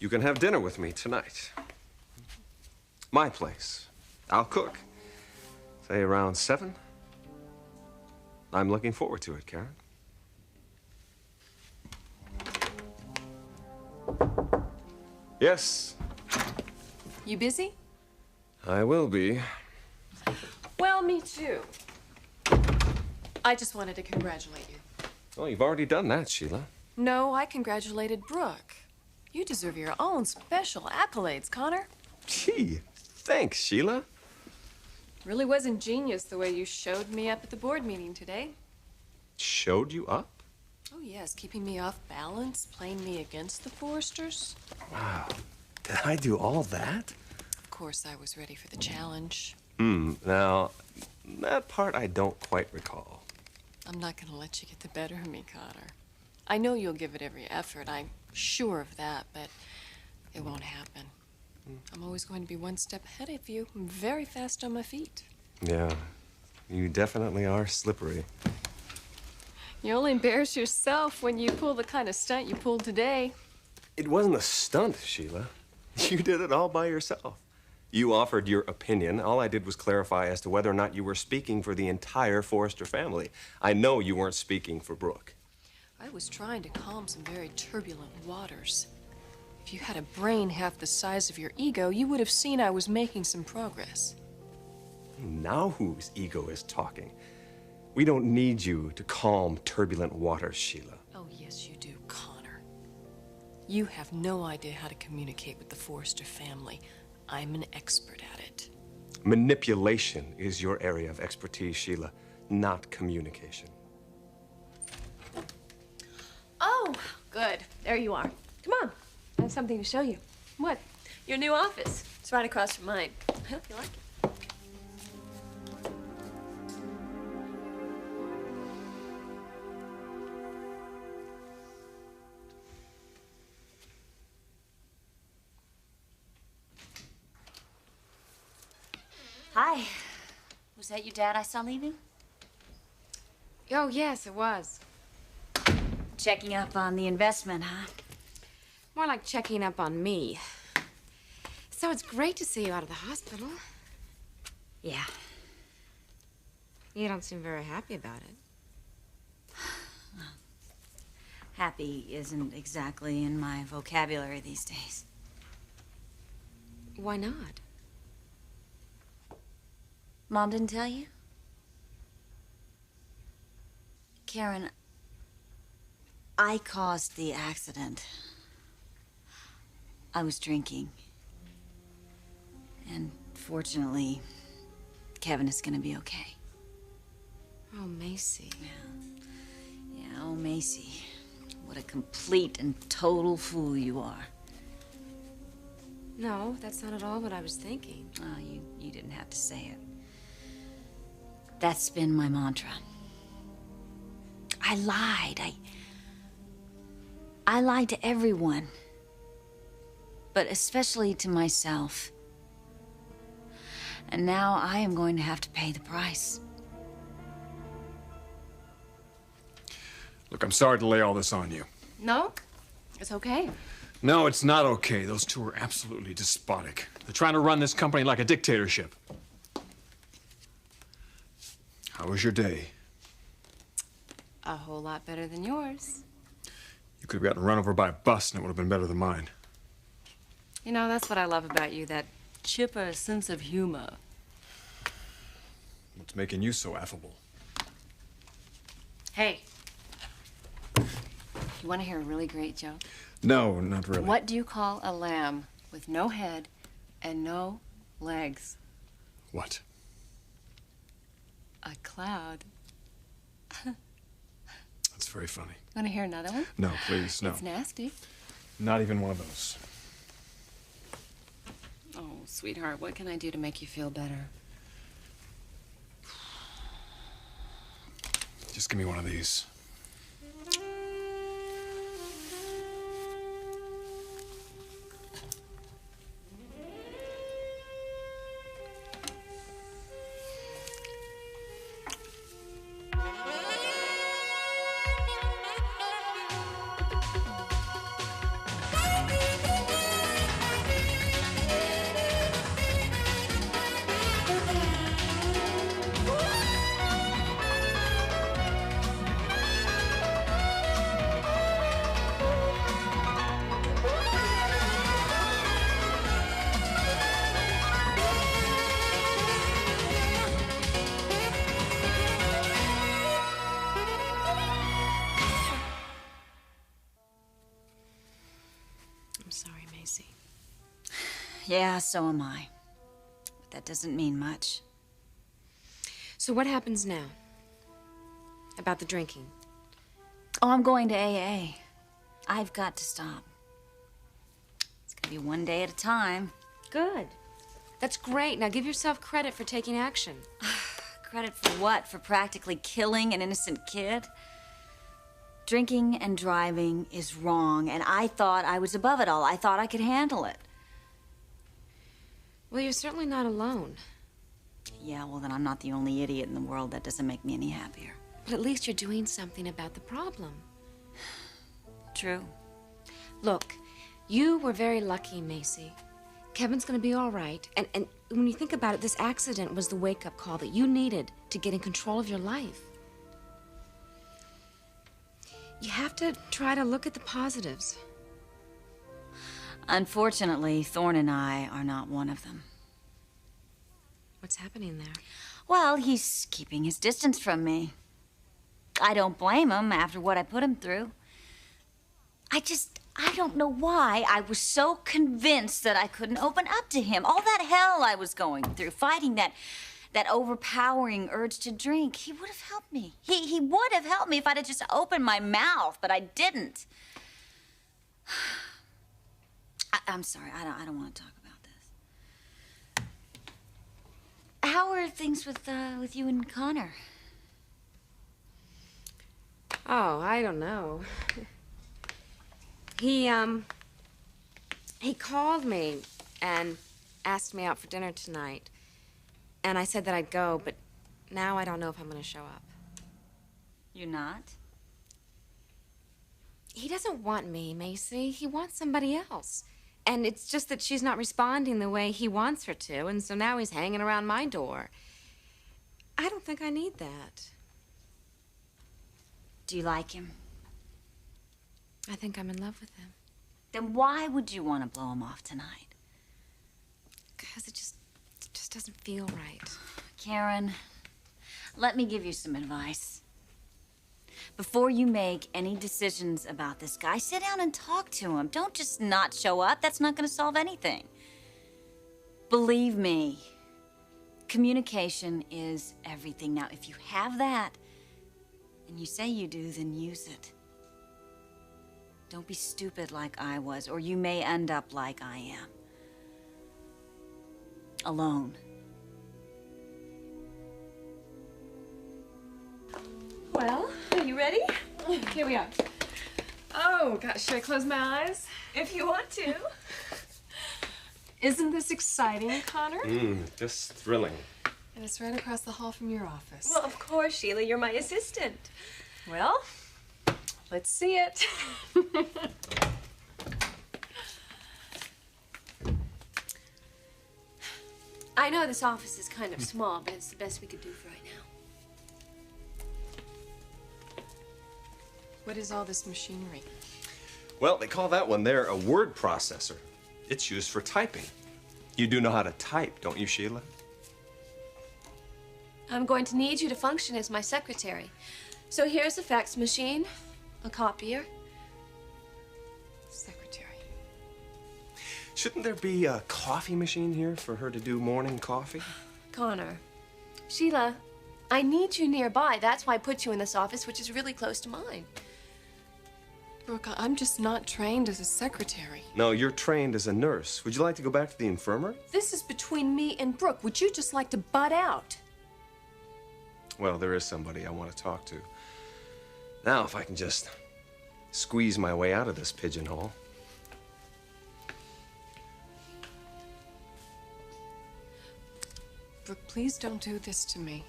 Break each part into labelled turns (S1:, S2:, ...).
S1: You can have dinner with me tonight. My place. I'll cook. Say around 7. I'm looking forward to it, Karen. Yes.
S2: You busy?
S1: I will be.
S2: Well, me too. I just wanted to congratulate you.
S1: Well, you've already done that, Sheila.
S2: No, I congratulated Brooke. You deserve your own special accolades, Connor.
S1: Gee, thanks, Sheila.
S2: Really was ingenious the way you showed me up at the board meeting today.
S1: Showed you up?
S2: Oh, yes, keeping me off balance, playing me against the Forresters.
S1: Wow. Did I do all that?
S2: Of course, I was ready for the challenge.
S1: Now, that part I don't quite recall.
S2: I'm not going to let you get the better of me, Connor. I know you'll give it every effort. I'm sure of that, but it won't happen. I'm always going to be one step ahead of you. I'm very fast on my feet.
S1: Yeah, you definitely are slippery.
S2: You only embarrass yourself when you pull the kind of stunt you pulled today.
S1: It wasn't a stunt, Sheila. You did it all by yourself. You offered your opinion. All I did was clarify as to whether or not you were speaking for the entire Forrester family. I know you weren't speaking for Brooke.
S2: I was trying to calm some very turbulent waters. If you had a brain half the size of your ego, you would have seen I was making some progress.
S1: Now whose ego is talking? We don't need you to calm turbulent waters, Sheila.
S2: Oh, yes, you do, Connor. You have no idea how to communicate with the Forrester family. I'm an expert at it.
S1: Manipulation is your area of expertise, Sheila, not communication.
S2: Oh, good. There you are. Come on. I have something to show you. What? Your new office. It's right across from mine. I hope you like it.
S3: Hi. Was that your dad I saw leaving?
S4: Oh, yes, it was.
S3: Checking up on the investment, huh?
S4: More like checking up on me. So it's great to see you out of the hospital.
S3: Yeah.
S4: You don't seem very happy about it.
S3: Happy isn't exactly in my vocabulary these days.
S4: Why not?
S3: Mom didn't tell you? Karen, I caused the accident. I was drinking. And fortunately, Kevin is gonna be okay.
S4: Oh, Macy.
S3: Yeah, oh, Macy. What a complete and total fool you are.
S4: No, that's not at all what I was thinking.
S3: Oh, you didn't have to say it. That's been my mantra. I lied. I lied to everyone. But especially to myself. And now I am going to have to pay the price.
S5: Look, I'm sorry to lay all this on you.
S2: No, it's okay.
S5: No, it's not okay. Those two are absolutely despotic. They're trying to run this company like a dictatorship. How was your day?
S2: A whole lot better than yours.
S5: You could have gotten run over by a bus and it would have been better than mine.
S2: You know, that's what I love about you, that chipper sense of humor.
S5: What's making you so affable?
S2: Hey. You want to hear a really great joke?
S5: No, not really.
S2: What do you call a lamb with no head and no legs?
S5: What?
S2: A cloud.
S5: That's very funny.
S2: Want to hear another one?
S5: No, please, no.
S2: It's nasty.
S5: Not even one of those.
S2: Oh, sweetheart, what can I do to make you feel better?
S5: Just give me one of these.
S3: Yeah, so am I. But that doesn't mean much.
S4: So what happens now? About the drinking?
S3: Oh, I'm going to AA. I've got to stop. It's gonna be one day at a time.
S4: Good. That's great. Now give yourself credit for taking action.
S3: Credit for what? For practically killing an innocent kid? Drinking and driving is wrong, and I thought I was above it all. I thought I could handle it.
S4: Well, you're certainly not alone.
S3: Yeah, well, then I'm not the only idiot in the world. That doesn't make me any happier.
S4: But at least you're doing something about the problem.
S3: True.
S4: Look, you were very lucky, Macy. Kevin's gonna be all right. And when you think about it, this accident was the wake-up call that you needed to get in control of your life. You have to try to look at the positives.
S3: Unfortunately, Thorne and I are not one of them.
S4: What's happening there?
S3: Well, he's keeping his distance from me. I don't blame him after what I put him through. I don't know why I was so convinced that I couldn't open up to him. All that hell I was going through, fighting that overpowering urge to drink. He would have helped me. He would have helped me if I'd have just opened my mouth, but I didn't. I'm sorry, I don't want to talk about this. How are things with you and Connor?
S4: Oh, I don't know. He called me and asked me out for dinner tonight. And I said that I'd go, but now I don't know if I'm going to show up.
S3: You're not?
S4: He doesn't want me, Macy. He wants somebody else. And it's just that she's not responding the way he wants her to, and so now he's hanging around my door. I don't think I need that.
S3: Do you like him?
S4: I think I'm in love with him.
S3: Then why would you want to blow him off tonight?
S4: Because it just doesn't feel right.
S3: Karen, let me give you some advice. Before you make any decisions about this guy, sit down and talk to him. Don't just not show up. That's not going to solve anything. Believe me, communication is everything. Now, if you have that, and you say you do, then use it. Don't be stupid like I was, or you may end up like I am. Alone.
S2: Well, are you ready? Here we are. Oh, gosh, should I close my eyes? If you want to. Isn't this exciting, Connor?
S1: Just thrilling.
S2: And it's right across the hall from your office.
S6: Well, of course, Sheila, you're my assistant.
S2: Well, let's see it.
S6: I know this office is kind of small, but it's the best we could do for right now.
S2: What is all this machinery?
S1: Well, they call that one there a word processor. It's used for typing. You do know how to type, don't you, Sheila?
S6: I'm going to need you to function as my secretary. So here's a fax machine, a copier.
S2: Secretary.
S1: Shouldn't there be a coffee machine here for her to do morning coffee?
S6: Connor. Sheila, I need you nearby. That's why I put you in this office, which is really close to mine.
S2: Brooke, I'm just not trained as a secretary.
S1: No, you're trained as a nurse. Would you like to go back to the infirmary?
S2: This is between me and Brooke. Would you just like to butt out?
S1: Well, there is somebody I want to talk to. Now, if I can just squeeze my way out of this pigeonhole.
S2: Brooke, please don't do this to me.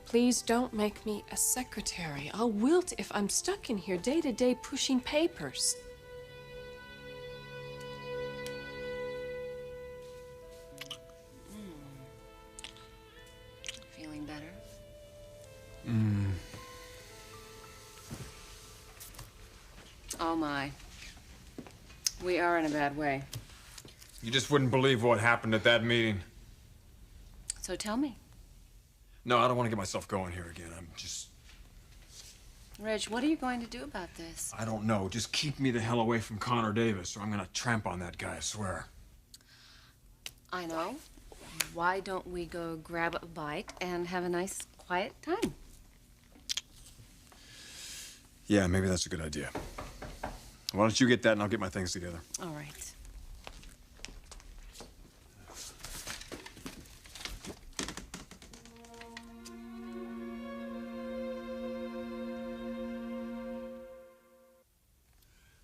S2: Please don't make me a secretary. I'll wilt if I'm stuck in here day to day pushing papers.
S3: Feeling better?
S7: Oh, my. We are in a bad way.
S5: You just wouldn't believe what happened at that meeting.
S7: So tell me.
S5: No, I don't want to get myself going here again. I'm just...
S7: Reg, what are you going to do about this?
S5: I don't know. Just keep me the hell away from Connor Davis, or I'm gonna tramp on that guy, I swear.
S7: I know. Why don't we go grab a bite and have a nice, quiet time?
S5: Yeah, maybe that's a good idea. Why don't you get that and I'll get my things together?
S7: All right.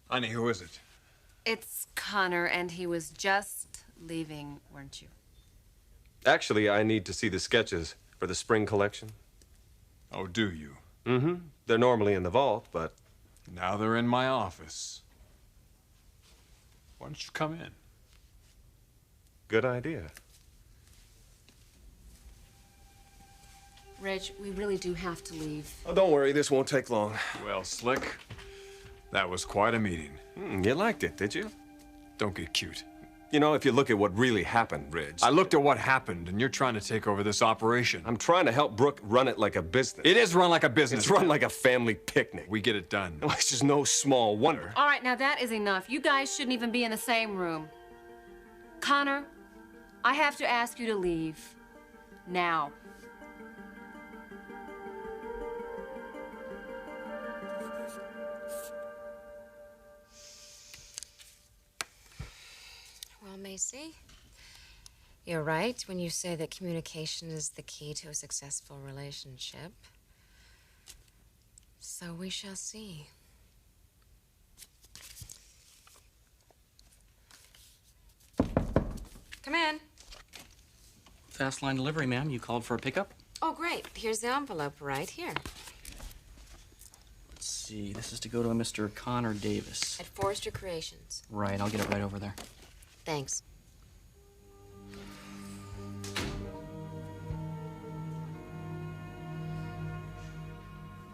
S5: Honey, who is it?
S7: It's Connor, and he was just leaving, weren't you?
S1: Actually, I need to see the sketches for the spring collection.
S5: Oh, do you?
S1: Mm-hmm. They're normally in the vault, but...
S5: Now they're in my office. Why don't you come in?
S1: Good idea.
S7: Reg, we really do have to leave.
S1: Oh, don't worry, this won't take long.
S5: Well, Slick, that was quite a meeting.
S1: You liked it, did you?
S5: Don't get cute.
S1: You know, if you look at what really happened, Ridge...
S5: I looked at what happened, and you're trying to take over this operation.
S1: I'm trying to help Brooke run it like a business.
S5: It is run like a business.
S1: It's run like a family picnic.
S5: We get it done.
S1: Well, it's just no small wonder.
S7: All right, now that is enough. You guys shouldn't even be in the same room. Connor, I have to ask you to leave. Now.
S4: Well, Macy, you're right when you say that communication is the key to a successful relationship. So we shall see. Come in.
S8: Fast line delivery, ma'am. You called for a pickup?
S4: Oh, great. Here's the envelope right here.
S8: Let's see. This is to go to a Mr. Connor Davis.
S4: At Forrester Creations.
S8: Right. I'll get it right over there.
S4: Thanks.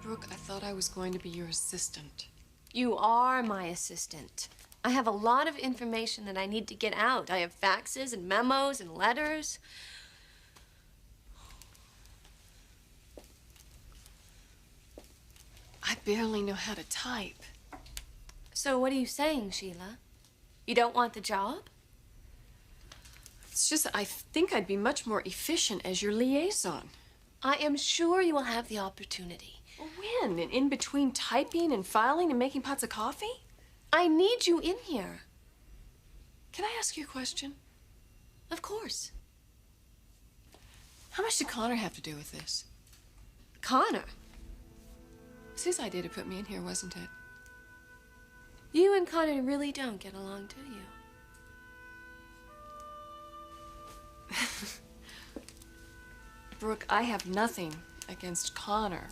S2: Brooke, I thought I was going to be your assistant.
S6: You are my assistant. I have a lot of information that I need to get out. I have faxes and memos and letters.
S2: I barely know how to type.
S6: So what are you saying, Sheila? You don't want the job?
S2: It's just I think I'd be much more efficient as your liaison.
S6: I am sure you will have the opportunity.
S2: When? In between typing and filing and making pots of coffee?
S6: I need you in here.
S2: Can I ask you a question?
S6: Of course.
S2: How much did Connor have to do with this?
S6: Connor,
S2: It's his idea to put me in here, wasn't it?
S6: you and Connor really don't get along, do you?
S2: Brooke, I have nothing against Connor.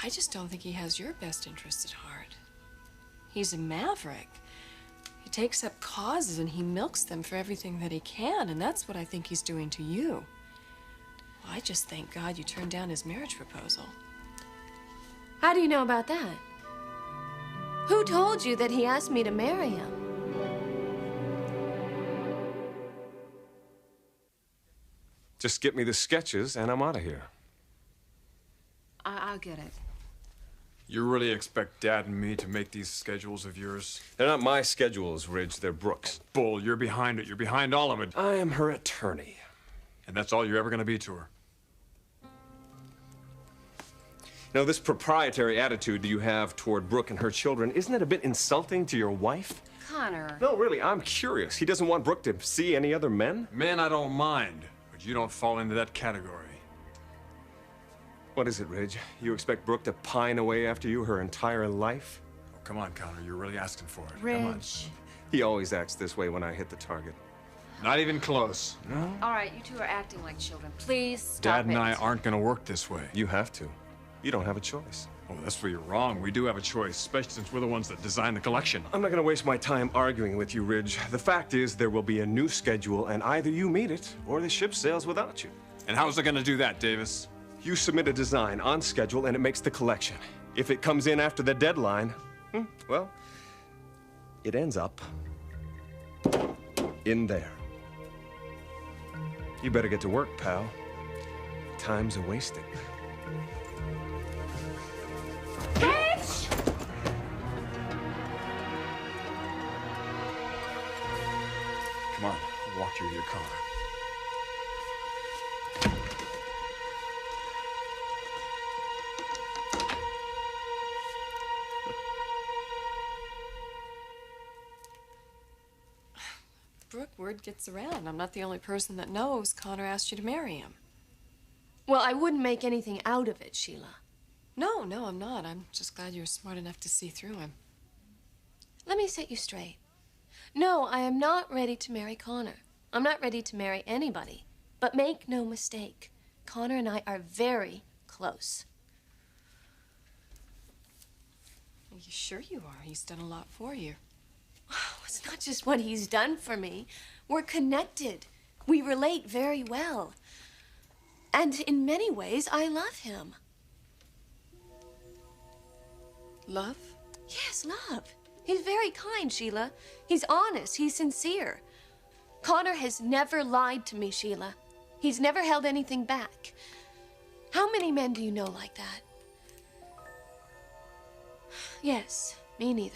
S2: I just don't think he has your best interests at heart. He's a maverick. He takes up causes and he milks them for everything that he can, and that's what I think he's doing to you. Well, I just thank God you turned down his marriage proposal.
S6: How do you know about that? Who told you that he asked me to marry him?
S1: Just get me the sketches and I'm out of here.
S7: I'll get it.
S5: You really expect Dad and me to make these schedules of yours?
S1: They're not my schedules, Ridge. They're Brooke's.
S5: Bull, you're behind it. You're behind all of it.
S1: I am her attorney.
S5: And that's all you're ever gonna be to her.
S1: You know, this proprietary attitude you have toward Brooke and her children, isn't it a bit insulting to your wife?
S7: Connor.
S1: No, really, I'm curious. He doesn't want Brooke to see any other men?
S5: Men, I don't mind, but you don't fall into that category.
S1: What is it, Ridge? You expect Brooke to pine away after you her entire life?
S5: Oh, come on, Connor. You're really asking for it. Come on.
S7: Reg.
S1: He always acts this way when I hit the target.
S5: Not even close.
S1: No?
S7: All right, you two are acting like children. Please stop
S5: Dad and
S7: it.
S5: I aren't gonna work this way.
S1: You have to. You don't have a choice.
S5: Oh, that's where you're wrong. We do have a choice, especially since we're the ones that designed the collection.
S1: I'm not gonna waste my time arguing with you, Ridge. The fact is, there will be a new schedule, and either you meet it, or the ship sails without you.
S5: And how's it gonna do that, Davis?
S1: You submit a design on schedule, and it makes the collection. If it comes in after the deadline, well, it ends up in there. You better get to work, pal. Time's a wasted.
S5: Come on, walk walk you to your car.
S2: Brooke, word gets around. I'm not the only person that knows Connor asked you to marry him.
S6: Well, I wouldn't make anything out of it, Sheila.
S2: No, I'm not. I'm just glad you were smart enough to see through him.
S6: Let me set you straight. No, I am not ready to marry Connor. I'm not ready to marry anybody. But make no mistake, Connor and I are very close.
S2: Are you sure you are? He's done a lot for you.
S6: It's not just what he's done for me. We're connected. We relate very well. And in many ways, I love him.
S2: Love?
S6: Yes, love. He's very kind, Sheila. He's honest. He's sincere. Connor has never lied to me, Sheila. He's never held anything back. How many men do you know like that? Yes, me neither.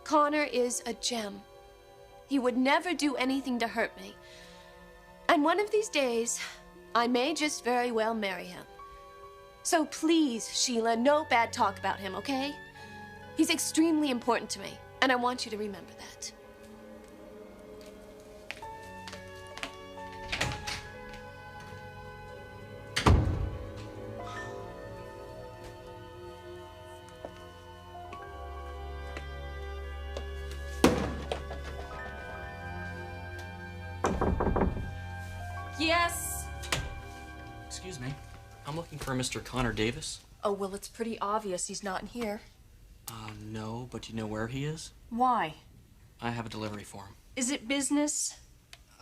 S6: Connor is a gem. He would never do anything to hurt me. And one of these days, I may just very well marry him. So please, Sheila, no bad talk about him, okay? He's extremely important to me, and I want you to remember that.
S2: Yes?
S8: Excuse me. I'm looking for Mr. Connor Davis.
S2: Oh, well, it's pretty obvious he's not in here.
S8: No, but you know where he is?
S2: Why?
S8: I have a delivery for him.
S2: Is it business?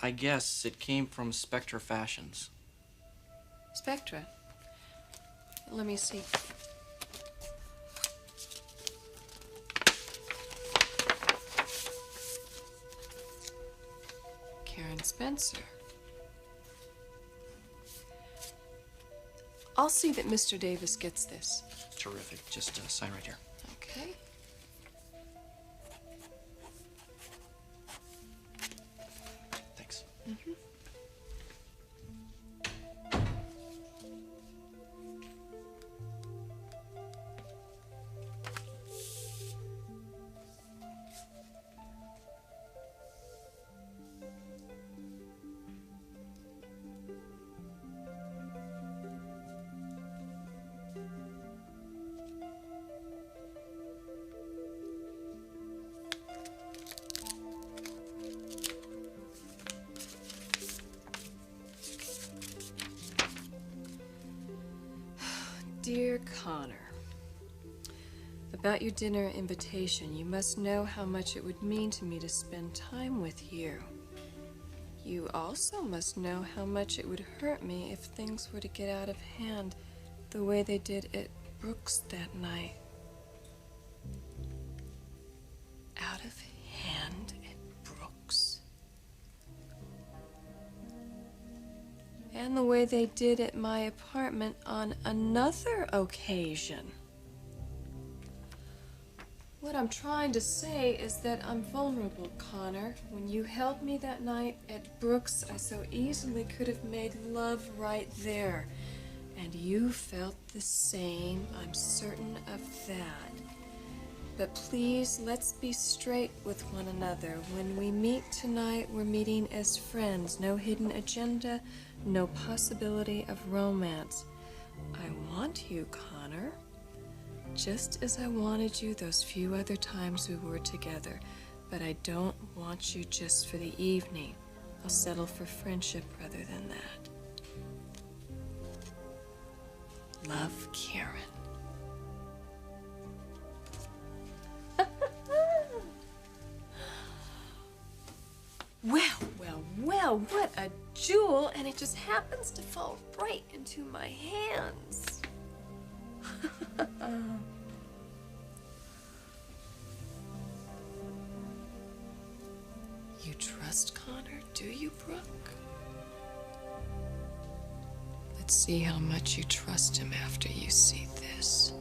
S8: I guess it came from Spectra Fashions.
S2: Spectra. Let me see. Karen Spencer. I'll see that Mr. Davis gets this.
S8: Terrific. Just sign right here.
S2: Okay.
S8: Thanks.
S2: Mm-hmm. Dear Connor, about your dinner invitation, you must know how much it would mean to me to spend time with you. You also must know how much it would hurt me if things were to get out of hand the way they did at Brooke's that night. Out of hand at Brooke's. And the way they did at my apartment on another occasion. What I'm trying to say is that I'm vulnerable, Connor. When you held me that night at Brooke's, I so easily could have made love right there. And you felt the same, I'm certain of that. But please, let's be straight with one another. When we meet tonight, we're meeting as friends. No hidden agenda, no possibility of romance. I want you, Connor. Just as I wanted you those few other times we were together. But I don't want you just for the evening. I'll settle for friendship rather than that. Love, Karen. Well, what a jewel, and it just happens to fall right into my hands. You trust Connor, do you, Brooke? Let's see how much you trust him after you see this.